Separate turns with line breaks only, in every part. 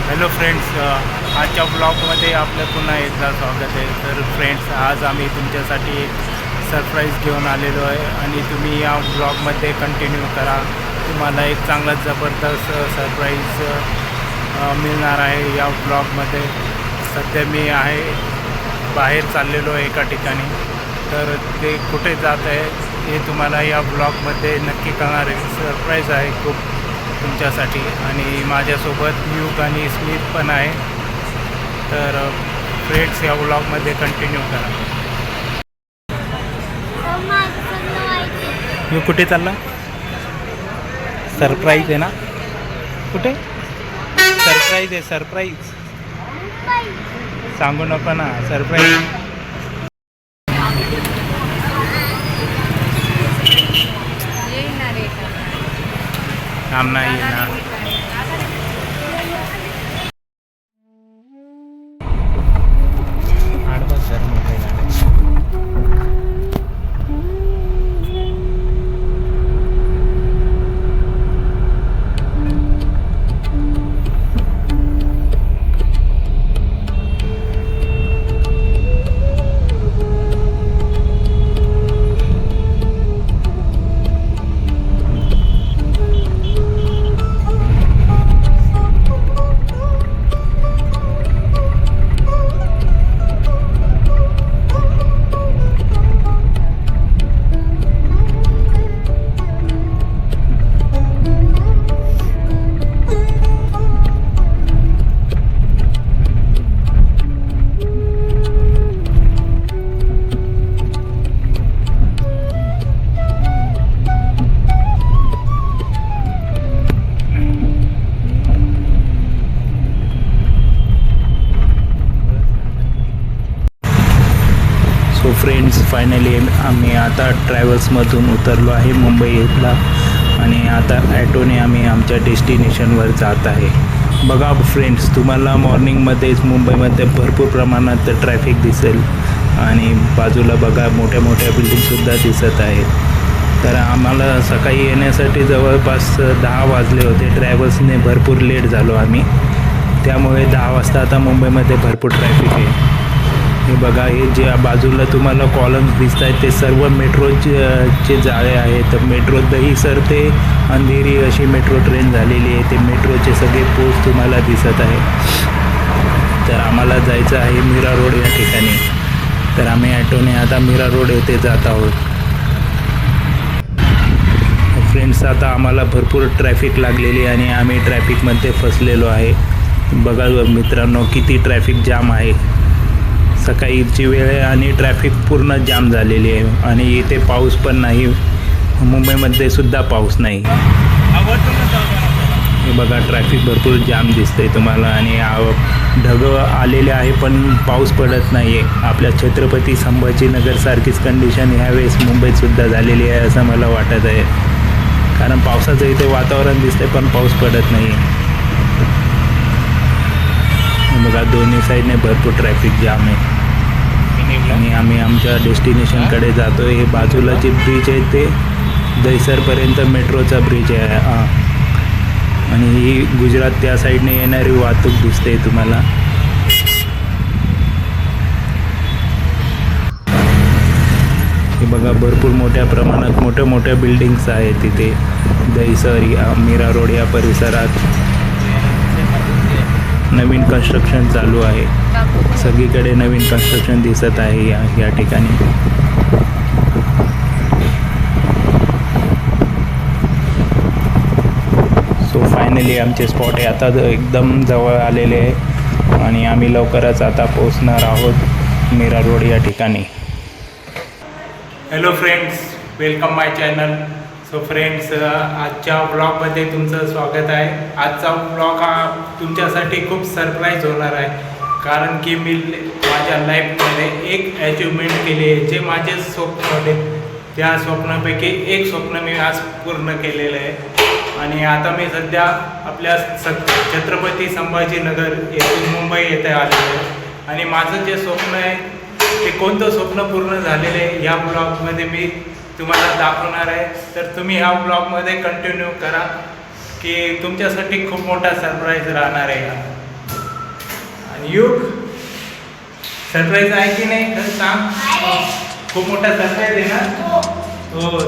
Hello friends, आजच्या ब्लॉगमध्ये आपलं पुन्हा एकदा स्वागत आहे. तर फ्रेंड्स, आज आम्ही तुमच्यासाठी एक सरप्राईज घेऊन आलेलो आहे आणि तुम्ही या ब्लॉगमध्ये कंटिन्यू करा. तुम्हाला एक चांगला जबरदस्त सरप्राईज मिळणार आहे या ब्लॉगमध्ये. सध्या मी बाहेर चाललेलो आहे एका ठिकाणी, तर ते कुठे जात आहे हे तुम्हाला या ब्लॉगमध्ये नक्की कळणार आहे. सरप्राईज आहे खूप तुमच्यासाठी आणि माझ्यासोबत युग आणि स्मित पण आहे. तर फ्रेंड्स, या व्लॉगमध्ये कंटिन्यू करा. यू कुठे चालला? सरप्राईज आहे ना? कुठे सरप्राईज आहे? सरप्राईज सांगू नको ना. सरप्राईज काम नाही ना. सो फ्रेंड्स, फायनली आम्ही आता ट्रॅव्हल्समधून उतरलो आहे मुंबईला आणि आता ॲटोने आम्ही आमच्या डेस्टिनेशनवर जात आहे. बघा फ्रेंड्स, तुम्हाला मॉर्निंगमध्येच मुंबईमध्ये भरपूर प्रमाणात ट्रॅफिक दिसेल आणि बाजूला बघा मोठ्या मोठ्या बिल्डिंगसुद्धा दिसत आहेत. तर आम्हाला सकाळी येण्यासाठी जवळपास 10 वाजले होते. ट्रॅव्हल्सने भरपूर लेट झालो आम्ही, त्यामुळे 10 वाजता आता मुंबईमध्ये भरपूर ट्रॅफिक आहे. हे बघा, हे जे बाजूला तुम्हाला कॉलम्स दिसत आहेत ते सर्व मेट्रोचे जाळे आहेत. तर मेट्रो दहीसर ते अंधेरी अशी मेट्रो ट्रेन झालेली आहे. ते मेट्रोचे सगळे पोस्ट तुम्हाला दिसत आहे. तर आम्हाला जायचं आहे मीरा रोड या ठिकाणी. तर आम्ही ॲटोने आता मीरा रोड येथे जात आहोत. फ्रेंड्स, आता आम्हाला भरपूर ट्रॅफिक लागलेली आणि आम्ही ट्रॅफिकमध्ये फसलेलो आहे. बघा मित्रांनो, किती ट्रॅफिक जाम आहे. सकाळीची वेळ आहे आणि ट्रॅफिक पूर्ण जाम झालेली आहे आणि इथे पाऊस पण नाही. मुंबईमध्ये सुद्धा पाऊस नाही. हे बघा, ट्रॅफिक भरपूर जाम दिसतंय तुम्हाला आणि ढग आलेले आहे पण पाऊस पडत नाही आहे. आपल्या छत्रपती संभाजीनगरसारखीच कंडिशन ह्यावेळेस मुंबईतसुद्धा झालेली आहे असं मला वाटत आहे. कारण पावसाचं इथे वातावरण दिसतंय पण पाऊस पडत नाही आहे. बघा, दोन्ही साईडने भरपूर ट्रॅफिक जाम आहे आणि आम्ही आमच्या डेस्टिनेशनकडे जातो आहे. हे बाजूला जे ब्रिज आहे ते दहीसरपर्यंत मेट्रोचा ब्रिज आहे आणि ही गुजरात त्या साईडने येणारी वाहतूक दिसते तुम्हाला. हे बघा, भरपूर मोठ्या प्रमाणात मोठ्या मोठ्या बिल्डिंग्स आहेत तिथे दहीसर मीरा रोड या परिसरात. नवीन कन्स्ट्रक्शन चालू आहे. सगळीकडे नवीन कन्स्ट्रक्शन दिसत आहे या ठिकाणी. सो फायनली आमचे स्पॉट आहे आता एकदम जवळ आलेले आहे आणि आम्ही लवकरच आता पोहोचणार आहोत मीरा रोड या ठिकाणी. हॅलो फ्रेंड्स, वेलकम माय चॅनल. सो फ्रेंड्स, आजच्या ब्लॉगमध्ये तुमचं स्वागत आहे. आजचा ब्लॉग हा तुमच्यासाठी खूप सरप्राईज होणार आहे. कारण की मी माझ्या लाईफमध्ये एक अचिव्हमेंट केली आहे. जे माझे स्वप्न होते त्या स्वप्नापैकी एक स्वप्न मी आज पूर्ण केलेलं आहे आणि आता मी सध्या आपल्या छत्रपती संभाजीनगर येथून मुंबई येथे आलेलो आहे आणि माझं जे स्वप्न आहे ते कोणतं स्वप्न पूर्ण झालेलं आहे या ब्लॉगमध्ये मी तुम्हाला दाखवणार आहे. तर तुम्ही ह्या ब्लॉगमध्ये कंटिन्यू करा की तुमच्यासाठी खूप मोठा सरप्राईज राहणार आहे. युग सरप्राईज आहे की नाही खरं सांग. खूप मोठा सरप्राईज आहे ना. हो.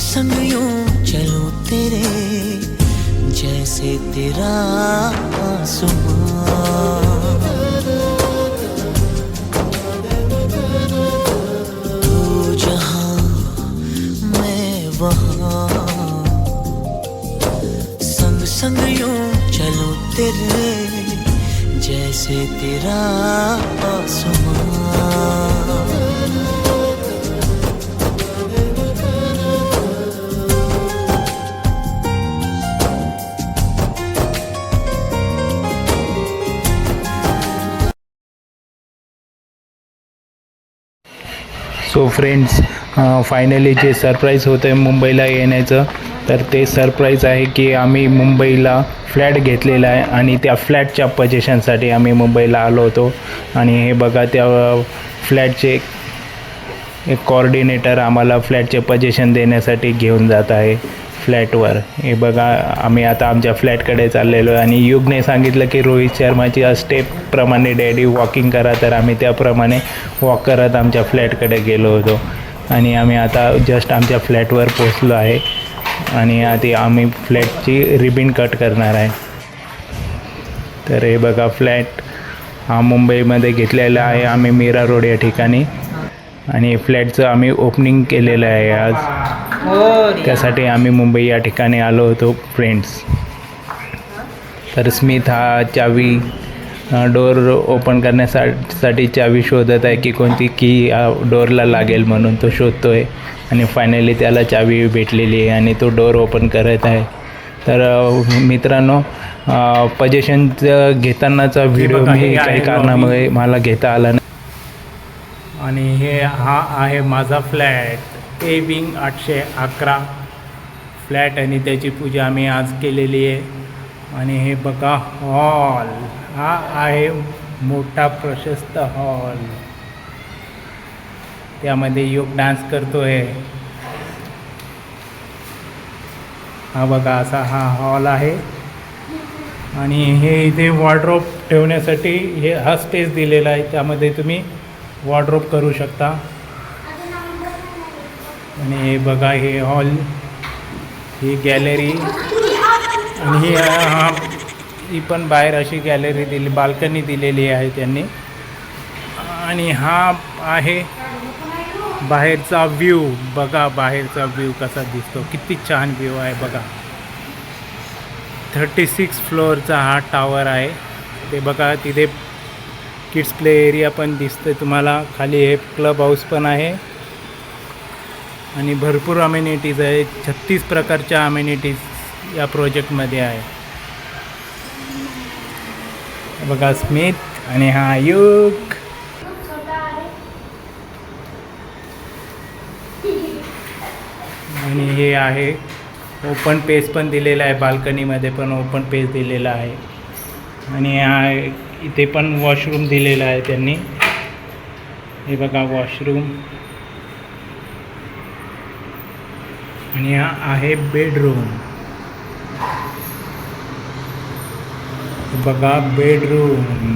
संग यूं चलूं तेरे जैसे तेरा आसमां. तू जहां मैं वहां संग संग यूं चलूं तेरे जैसे तेरा आसमां.
सो फ्रेंड्स, फायनली जे सरप्राईज होतं आहे मुंबईला येण्याचं, तर ते सरप्राईज आहे की आम्ही मुंबईला फ्लॅट घेतलेला आहे आणि त्या फ्लॅटच्या पोझिशनसाठी आम्ही मुंबईला आलो होतो. आणि हे बघा, त्या फ्लॅटचे एक कोऑर्डिनेटर आम्हाला फ्लॅटचे पोझिशन देण्यासाठी घेऊन जात आहे फ्लॅटवर. हे बघा, आम्ही आता आमच्या फ्लॅटकडे चाललेलो आहे आणि युगने सांगितलं की रोहित शर्माची स्टेपप्रमाणे डॅडी वॉकिंग करा, तर आम्ही त्याप्रमाणे वॉक करत आमच्या फ्लॅटकडे गेलो होतो. आणि आम्ही आता जस्ट आमच्या फ्लॅटवर पोचलो आहे आणि आधी आम्ही फ्लॅटची रिबिन कट करणार आहे. तर हे बघा, फ्लॅट हा मुंबईमध्ये घेतलेला आहे आम्ही मीरा रोड या ठिकाणी. आणि फ्लॅटचं आम्ही ओपनिंग केलेलं आहे आज. त्यासाठी आम्ही मुंबई या ठिकाणी आलो होतो फ्रेंड्स. तर स्मिथ हा चावी डोर ओपन करण्यासाठी चावी शोधत आहे की कोणती की डोरला लागेल म्हणून तो शोधतो आहे. आणि फायनली त्याला चावी भेटलेली आहे आणि तो डोर ओपन करत आहे. तर मित्रांनो, पोझिशनचं घेतानाचा व्हिडिओ मी काही कारणामुळे मला घेता आला नाही. आणि हा आहे माझा फ्लॅट, ए विंग 811 फ्लॅट, आणि त्याची पूजा आम्ही आज केलेली आहे. आणि हे बघा हॉल, हा आहे मोठा प्रशस्त हॉल. त्यामध्ये योग डान्स करतो आहे. हा बघा, असा हा हॉल आहे. आणि हे इथे वॉर्डरोब ठेवण्यासाठी हा स्पेस दिलेला आहे, त्यामध्ये तुम्ही वॉर्डरोब करू शकता. आणि हे बघा, हे हॉल, ही गॅलरी, आणि ही पण बाहेर अशी गॅलरी दिली, बाल्कनी दिलेली आहे त्यांनी. आणि हा आहे बाहेरचा व्ह्यू. बघा बाहेरचा व्ह्यू कसा दिसतो, किती छान व्ह्यू आहे बघा. 36 फ्लोअरचा हा टावर आहे. ते बघा, तिथे किड्स प्ले एरिया पण दिसतं तुम्हाला. खाली हे क्लब हाऊस पण आहे आणि भरपूर अमेनिटीज आहे. 36 प्रकारच्या अमेनिटीज या प्रोजेक्टमध्ये आहे. बघा स्मिथ आणि हा युग. आणि हे आहे ओपन पेस पण दिलेला आहे, बाल्कनीमध्ये पण ओपन पेस दिलेला आहे. आणि हा इथे पण वॉशरूम दिलेला आहे त्यांनी. हे बघा वॉशरूम. आणि हा आहे बेडरूम. बघा बेडरूम,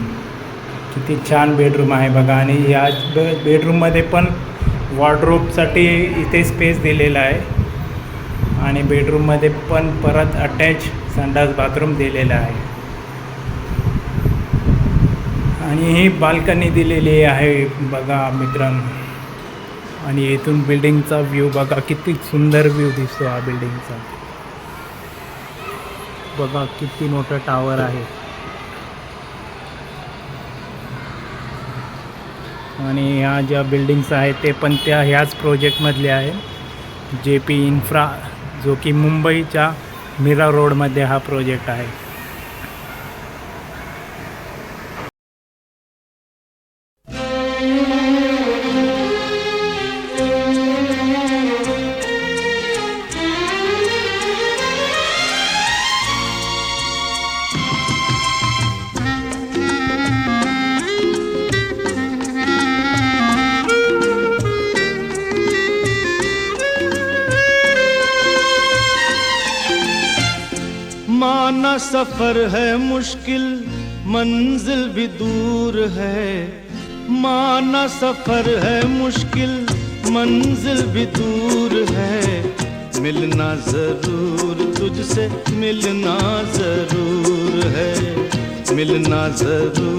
किती छान बेडरूम आहे बघा. आणि या बेडरूममध्ये पण वॉर्डरोबसाठी इथे स्पेस दिलेला आहे. आणि बेडरूममध्ये पण परत अटॅच संडास बाथरूम दिलेला आहे. आणि ही बाल्कनी दिलेली आहे बघा मित्रांनो. आणि इथून बिल्डिंगचा व्ह्यू बघा, किती सुंदर व्ह्यू दिसतो हा बिल्डिंगचा. बघा किती मोठं टावर आहे. आणि ह्या ज्या बिल्डिंग्स आहेत ते पण ह्याच प्रोजेक्टमधले आहे. JP इन्फ्रा, जो की मुंबईच्या मीरा रोडमध्ये हा प्रोजेक्ट आहे.
माना सफर है मुश्किल, मंजिल भी दूर है. माना सफर है मुश्किल, मंजिल भी दूर है. मिलना जरूर तुझसे, मिलना जरूर है, मिलना जरूर.